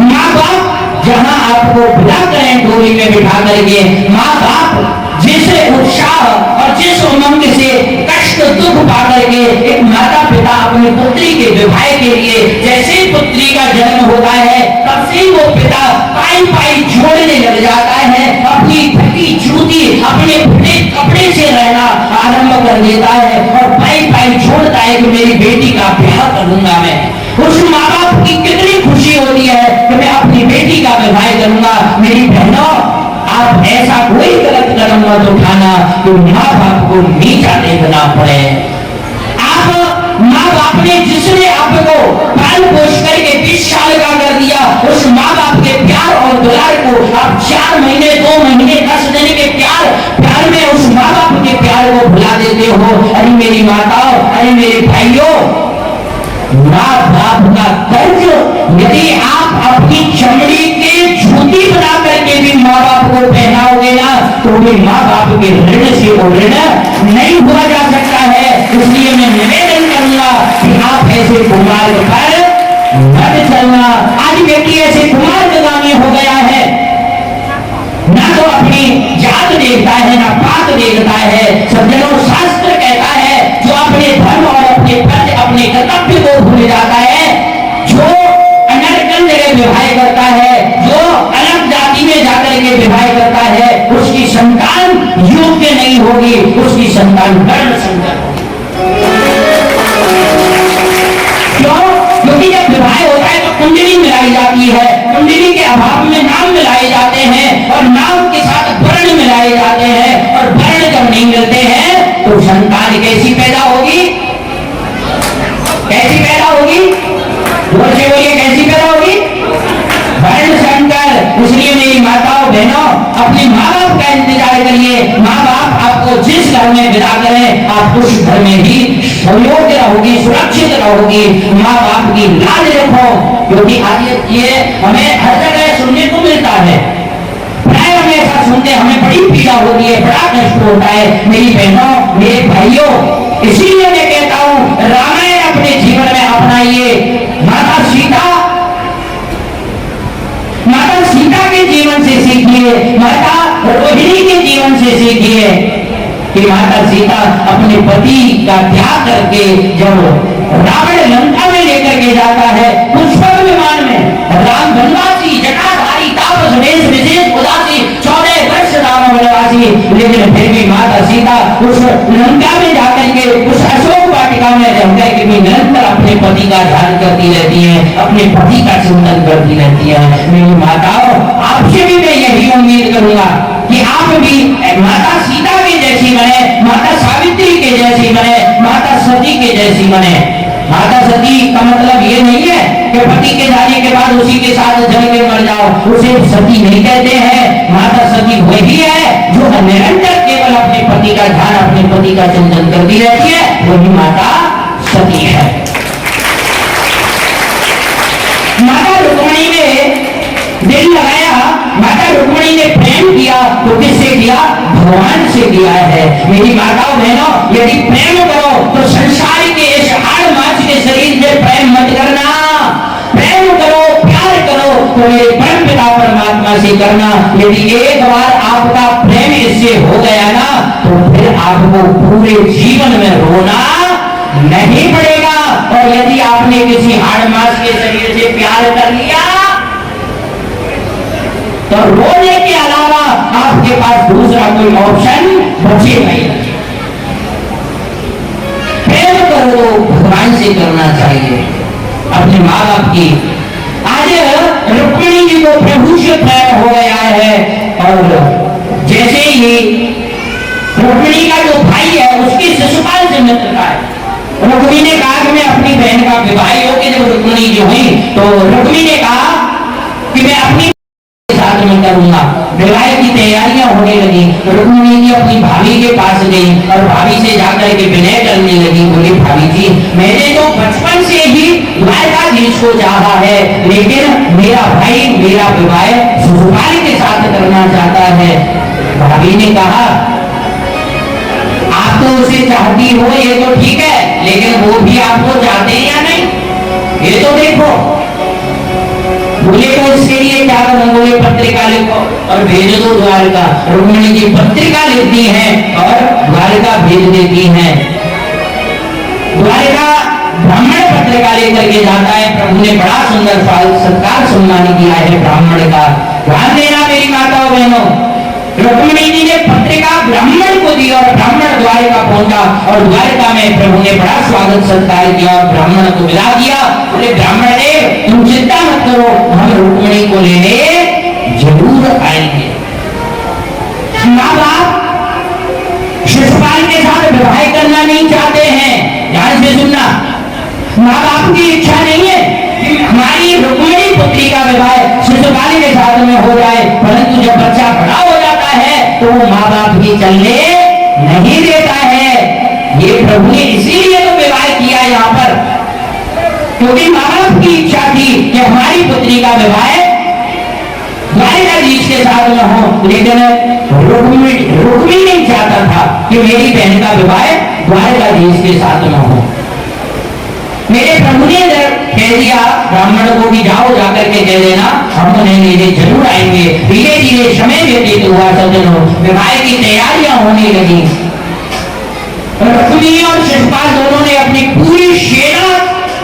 [SPEAKER 2] माँ बाप जहां आपको बुला करें डोली में बिठा करके, माँ बाप जिस उत्साह और जिस उमंग से कष्ट दुख पा करके एक माता पिता अपनी पुत्री के विवाह के लिए, जैसे पुत्री का जन्म होता है तब से वो पिता पाई पाई जोड़ने लग जाता है, अपनी फटी जूती अपने फटे कपड़े से रहना आरंभ कर देता है और पाई पाई जोड़ता है कि मेरी बेटी का ब्याह करूंगा मैं। उस माँ बाप की कितनी खुशी होती है कि मैं अपनी बेटी का विवाह करूंगा। मेरी बहनों, आप ऐसा कोई गलत कदम मत उठाना कि माँ बाप को नीचा देखना पड़े। आप माँ बाप ने जिसने आपको पाल पोष करके 20 साल का कर दिया, उस माँ बाप के प्यार और दुलार को आप 4 महीने 2 महीने 10 दिन के प्यार में उस माँ बाप के प्यार को भुला देते हो। अरे मेरी माताओं, अरे मेरे भाइयों, माँ बाप का कर्ज यदि आप अपनी चमड़ी के जूती बना करके भी माँ बाप को पहनाओगे ना, तो भी माँ बाप के ऋण से वो ऋण नहीं हुआ जा सकता है। इसलिए मैं निवेदन करूंगा कि आप ऐसे कुमार्ग पर मत चलना। आज बेटी ऐसे कुमार्गामी हो गया है, ना तो अपनी जात देखता है ना पात देखता है। सज्जनों, शास्त्र कहता है जो अपने धर्म और अपने फर्ज अपने कर्तव्य को भूल जाता है, जो अनर्गल जगह विवाह करता है, जो अलग जाति में जाकर के विवाह करता है, उसकी संतान योग्य नहीं होगी, उसकी संतान वर्ण संकर होगी। क्यों? क्योंकि जब विवाह होता है तो कुंडली मिलाई जाती है, कुंडली के अभाव में नाम मिलाए जाते हैं और नाम के साथ वर्ण मिलाए जाते हैं, और वर्ण जब नहीं मिलते हैं तो संतान कैसी पैदा होगी? कैसी पैदा होगी? जोर से बोलिए, कैसी पैदा होगी? वर्ण संकर। इसलिए मेरी माताओं बहनों, अपने माँ बाप का इंतजार करिए। माँ बाप आपको जिस घर में विदा करें, आप उस घर में ही योग्य रहोगी, सुरक्षित रहोगी। माँ बाप की लाज रखो, क्योंकि आज ये हमें हर जगह सुनने को मिलता है। प्राय हम ऐसा सुनते, हमें बड़ी पीड़ा होती है, बड़ा कष्ट होता है। मेरी बहनों, मेरे भाइयों, इसीलिए मैं कहता हूं रामायण अपने जीवन में अपनाइए। माता सीता के जीवन से सीखिए, माता रोहिणी के जीवन से सीखिए कि माता सीता अपने पति का त्याग करके जब रावण लंका में लेकर के जाता है, पुष्पक विमान में, राम वनवासी जटाधारी तापस वेश विशेष उदासी 14 वर्ष राम वनवासी, लेकिन फिर भी माता सीता उस लंका में जाकर के उस अशोक वाटिका में रहकर के भी निरंतर अपने पति का ध्यान करती रहती है, अपने पति का चिंतन करती रहती है। मेरी माताओं, आपसे भी मैं यही उम्मीद करूंगा कि आप भी माता सीता के जैसी बने, माता सावित्री के जैसी बने, माता सती के जैसी बने। माता सती का मतलब ये नहीं है कि पति के जाने के बाद उसी के साथ जल के मर जाओ, उसे सती नहीं कहते हैं। माता सती वही है जो निरंतर केवल अपने पति का ध्यान, अपने पति का चिंतन करती रहती है, वही माता सती है। माता रुक्मिणी ने दिल लगाया, माता रुक्मिणी ने प्रेम किया तो किससे किया? भगवान से किया है। मेरी माताओं बहनों, यदि प्रेम करो तो संसार के इस हाड़ मांस के शरीर से प्रेम मत करना। प्रेम करो, प्यार करो तो मेरे परम पिता परमात्मा से करना। यदि एक बार आपका प्रेम इससे हो गया ना, तो फिर आपको पूरे जीवन में रोना नहीं पड़ेगा। और यदि आपने किसी हाड़ मांस के शरीर से प्यार कर लिया तो रोने के अलावा आपके पास दूसरा कोई ऑप्शन बचेगा ही नहीं। प्रेम करो, भगवान से करना चाहिए, अपने माँ बाप की। आज रुक्मिणी जी को प्रभु से प्रेम हो गया है, और जैसे ही रुक्मिणी का जो भाई है उसकी शिशुपाल से मित्रता है। रुक्मिणी ने कहा कि मैं अपनी बहन का विवाह होकर जब रुक्मिणी जी हुई तो रुक्मिणी ने कहा कि मैं अपनी साथ में करूंगा। विवाह की तैयारियां होने लगी, रुक्मिणी जी अपनी भाभी के पास गई और भाभी से जाकर के विनय करने लगी। बोली, भाभी जी, मैंने तो बचपन से ही द्वारकाधीश को चाहा है, लेकिन मेरा भाई मेरा विवाह शिशुपाल के साथ करना चाहता है। भाभी ने कहा, आप तो उसे चाहती हो, ये तो ठीक है, लेकिन वो भी आपको जाते हैं या नहीं, ये तो देखो। बोले तो इसके लिए क्या करूं, बोले पत्रिका लिखो और भेज दो द्वारका। रुक्मिणी जी पत्रिका लिखती हैं और द्वारका भेज देती हैं। द्वारका ब्राह्मण पत्रिका लेकर के जाता है। प्रभु ने बड़ा सुंदर सत्कार सम्मान किया है ब्राह्मण का। ध्यान देना मेरी माताओं बहनों, रुक्मिणी जी ने पत्रिका ब्राह्मण को दी और ब्राह्मण द्वारका पहुंचा और द्वारका में प्रभु ने बड़ा स्वागत सत्कार किया और ब्राह्मण को विदा किया। बोले ब्राह्मण देव तुम चिंता मत करो, हम रुक्मिणी को लेने जरूर आएंगे। माँ बाप शिशुपाल के साथ विवाह करना नहीं चाहते हैं, ध्यान से सुनना। माँ बाप की इच्छा नहीं है कि हमारी रुक्मिणी पुत्री का विवाह शिशुपाल के साथ में हो जाए, परंतु जब बच्चा बड़ा हो जाता है तो वो माँ बाप भी चलने नहीं देता है। ये प्रभु ने इसीलिए तो विवाह किया यहाँ पर, क्योंकि माँ बाप की इच्छा थी कि हमारी पुत्री का विवाह द्वारकाधीश के साथ में हो, लेकिन रुक्मिणी नहीं चाहता था कि मेरी बहन का विवाह द्वारकाधीश के साथ में हो। मेरे प्रभु ने कह दिया ब्राह्मण को भी जाओ जाकर के कह देना हम उन्हें लेने जरूर आएंगे। धीरे धीरे समय व्यतीत हुआ, सज्जनों विवाह की तैयारियां होने लगी। रुक्मिणी और शिशुपाल दोनों ने अपनी पूरी सेना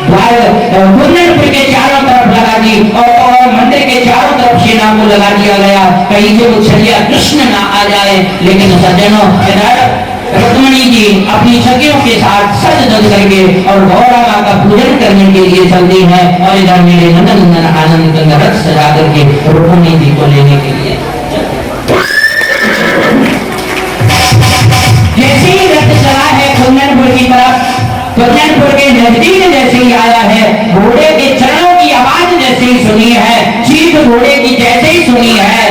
[SPEAKER 2] कुंदनपुर के चारों तरफ लगा दी और मंदिर के चारों तरफ सेना को लगा दिया गया, कहीं से वो छलिया कृष्ण ना आ जाए। लेकिन सज्जनों रुक्मिणी जी अपनी सखियों के साथ सज धज करके और गौरा माँ का पूजन करने के लिए चलती है और इधर मेरे नंदन नंदन आनंद कंद रथ सजा करके रुक्मिणी जी को लेने के लिए जैसे ही रथ चला है कुंदनपुर की तरफ, कुंदनपुर के नजदीक जैसे ही आया है, घोड़े के चरणों की आवाज जैसे ही सुनी है, चीख घोड़े की जैसे ही सुनी है,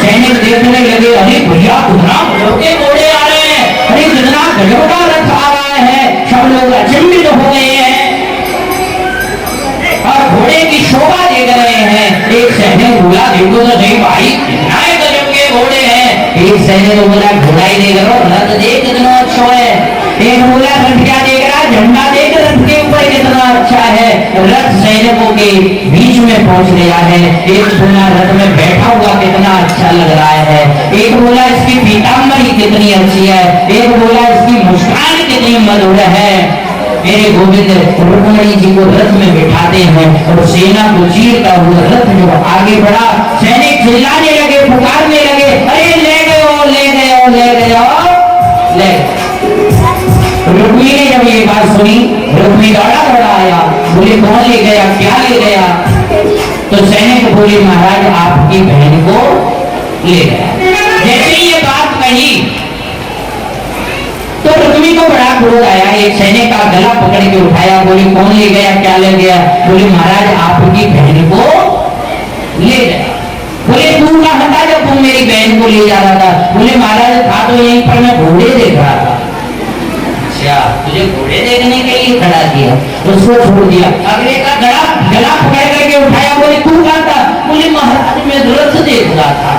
[SPEAKER 2] सैनिक देखने लगे अरे भैया कितना के घोड़े आ रहे हैं, अरे कितना गजब का रथ आ रहा है। सब लोग अचंभित हो गए हैं और घोड़े की शोभा देख रहे हैं। एक सैनिक बोला देखो तो सही भाई कितना गजब के घोड़े हैं। एक सैनिक बोला घोड़ा ही देख रहा रथ देख कितना अच्छा है। एक बोला रथ क्या देख रहा, झंडा देख रथ के ऊपर कितना अच्छा है। रथ सैनिकों के बीच में पहुंच गया है। एक बोला रथ में बैठा हुआ कितना अच्छा लग रहा है। एक बोला इसकी पीताम्बरी कितनी अच्छी है। एक बोला इसकी मुस्कान कितनी मधुर है। मेरे गोविंद रुक्मिणी जी को रथ में बिठाते हैं और सेना को चीरता हुआ रथ जो आगे बढ़ा, सैनिक चिल्लाने लगे, पुकारने लगे अरे ले गए ले गए ले गए ले। रुक्मिणी ने जब ये बात सुनी, रुक्मिणी दौड़ा दौड़ा आया, बोले कौन ले गया, क्या ले गया। तो सैनिक बोले महाराज आपकी बहन को ले गया। जैसे ही ये बात कही तो रुक्मिणी को बड़ा क्रोध आया। एक सैनिक का गला पकड़ के उठाया, बोले कौन ले गया, क्या ले गया। बोले महाराज आपकी बहन को ले गया। बोले तू कहाँ था जब तुम मेरी बहन को ले जा रहा था। बोले महाराज था तो यहीं पर मैं घोड़े देख रहा था। अच्छा तुझे घोड़े देखने के लिए खड़ा किया, उसको छोड़ दिया। अगले का गला पकड़ करके उठाया, बोले तू कहाँ था। बोले महाराज मैं रथ देख रहा था,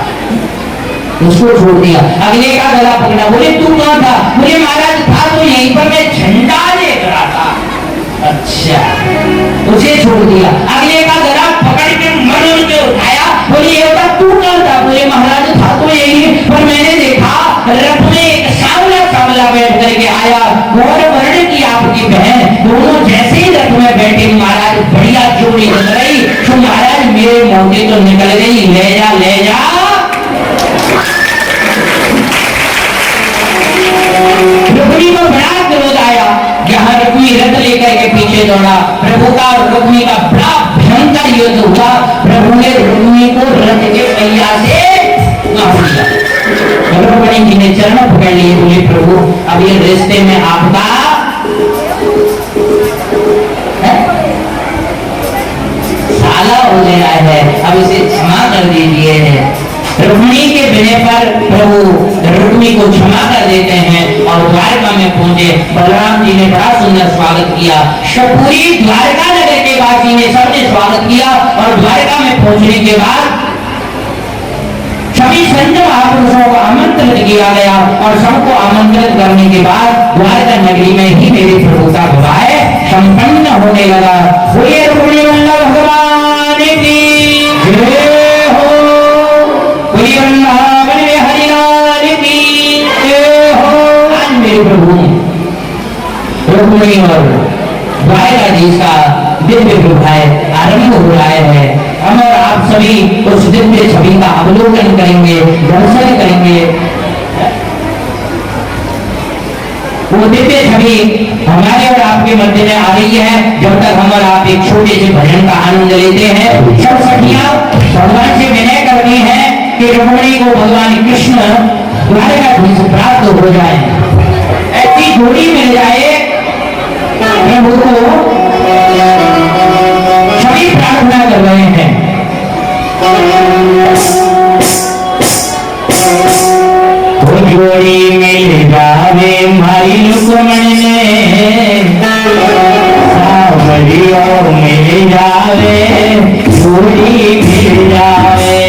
[SPEAKER 2] उसको छोड़ दिया। अगले का गला पकड़ा, बोले तू कहाँ था। बोले महाराज था तो यहीं पर मैं झंडा देख रहा था। अच्छा उसे छोड़ दिया। अगले का गला पकड़ के मर के उठाया, बोले ये बता तू कहाँ था। बोले महाराज था तो यही, पर मैंने देखा रथ में एक सांवला सांवला बैठ करके आया, गौर वर्ण की आपकी बहन, दोनों जैसे ही रथ में बैठे महाराज बढ़िया जोड़ी बन रही। तो महाराज मेरे मौके तो निकल गई, ले जा ले जा। रुक्मिणी को बड़ा क्रोध आया, जहां रुक्मिणी रथ लेकर के पीछे दौड़ा। प्रभु का और रुक्मिणी का बड़ा भयंकर युद्ध हुआ। प्रभु ने रुक्मिणी को रथ के पहिया से मार दिया। रुक्मिणी जी ने चरण पकड़ लिए, बोले प्रभु अब ये रिश्ते में आपका साला हो गया है, अब इसे क्षमा कर दीजिए। रुक्मिणी के विनय पर प्रभु रुक्मिणी को क्षमा कर देते हैं और द्वारका में पहुंचे। बलराम जी ने बड़ा सुंदर स्वागत किया। पूरी द्वारका नगर के वासी ने सबने स्वागत किया और द्वारका में पहुंचने के बाद क्षमा सभी संत महापुरुषों को आमंत्रित किया गया और सबको आमंत्रित करने के बाद द्वारका नगरी में ही मेरे प्रभु का विवाह संपन्न होने लगा। बोलिए रुक्मिणी वल्लभ भगवान की जय हो। बोलिए वृंदावन में हरिलाल की जय हो। आज मेरे प्रभु रुक्मिणी और द्वारकाधीश का दिव्य विवाह आरंभ हो रहा है। हम और आप सभी उस दिव्य छवि का अवलोकन करेंगे, दर्शन करेंगे। वो दिव्य छवि हमारे और आपके मध्य में आ रही है। जब तक हम और आप एक छोटे से भजन का आनंद लेते हैं, सब सखियां भगवान से विनय करनी है कि रुक्मिणी को भगवान कृष्ण द्वारकाधीश प्राप्त हो जाए, ऐसी जोड़ी मिल जाए। प्रभु को सभी प्रार्थना कर रहे हैं। जोड़ी मिल जावे मारी रुक्मिणी ने, सावरियों मिल जावे, जोड़ी मिल जावे।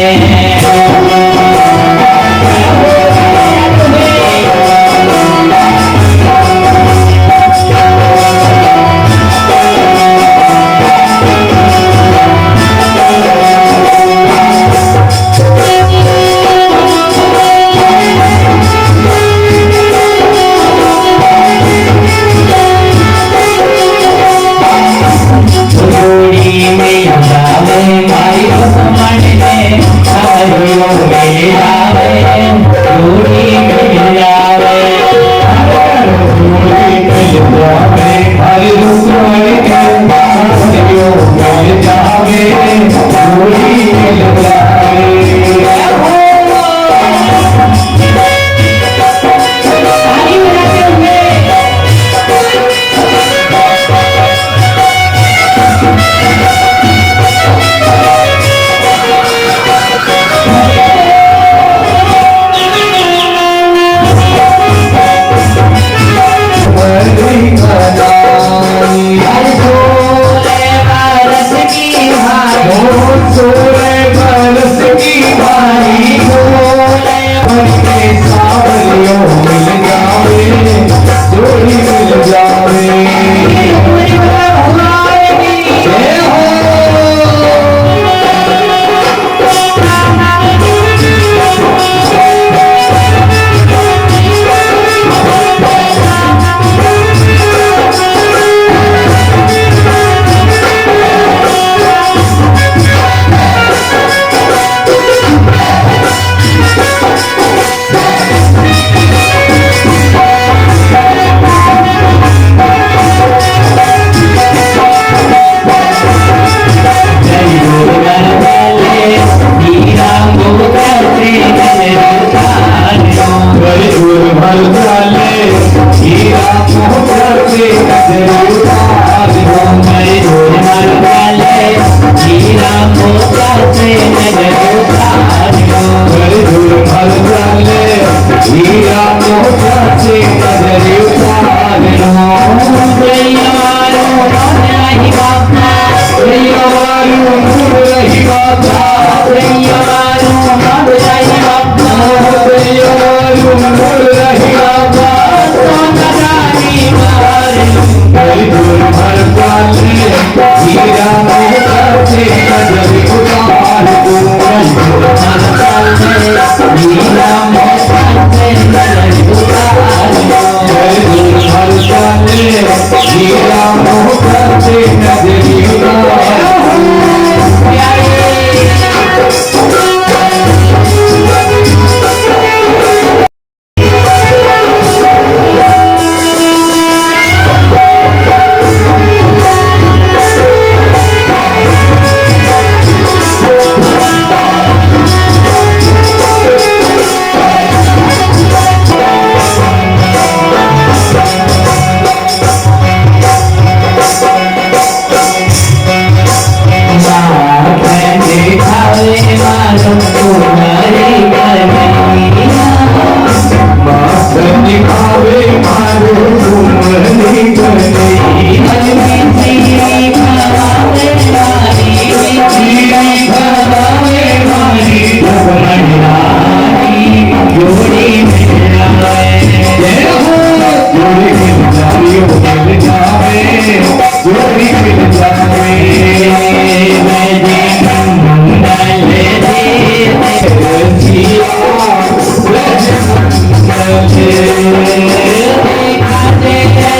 [SPEAKER 3] Yeah.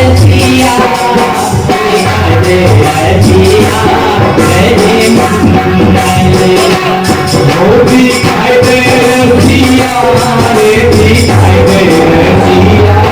[SPEAKER 2] रसिया दे रसिया जय मंगल
[SPEAKER 3] वो दिखाई दे रसिया रे दिखाई दे रसिया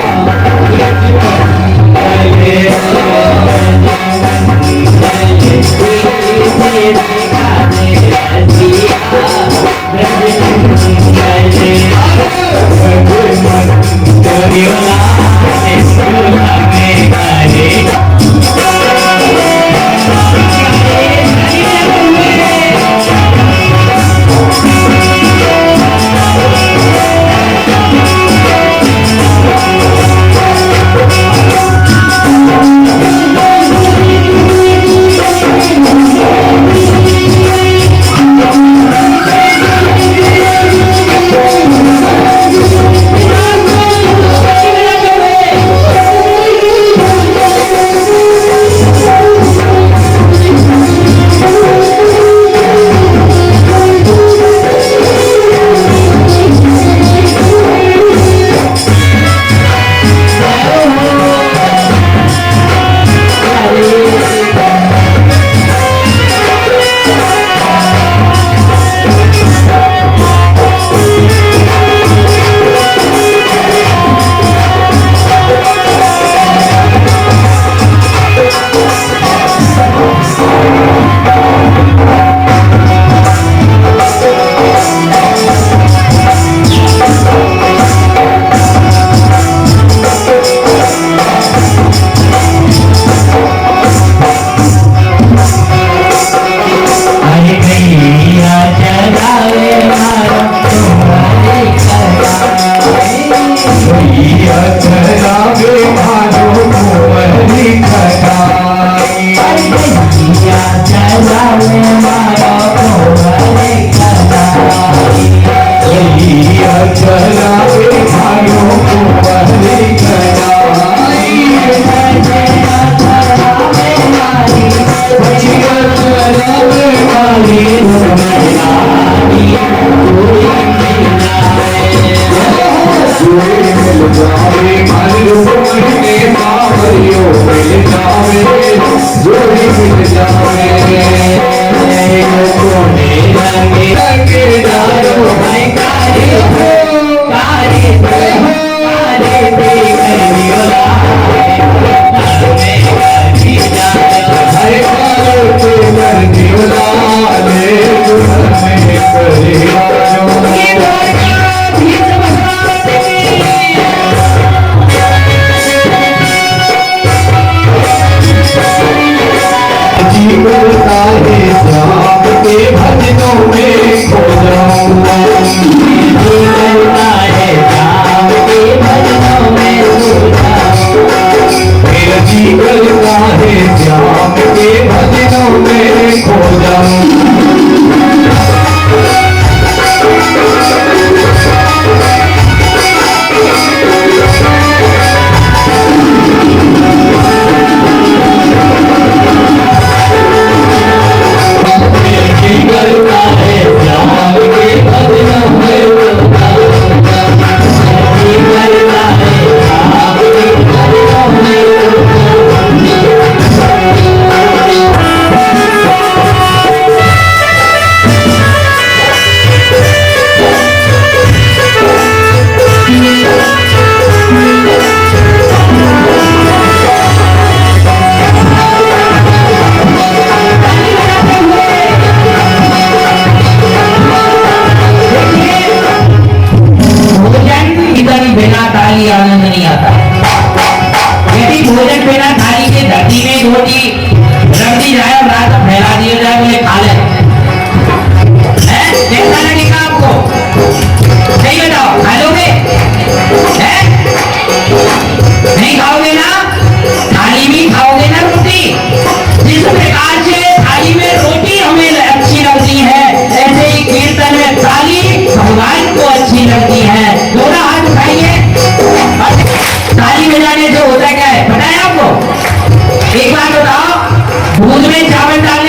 [SPEAKER 2] दूध में चावल डाल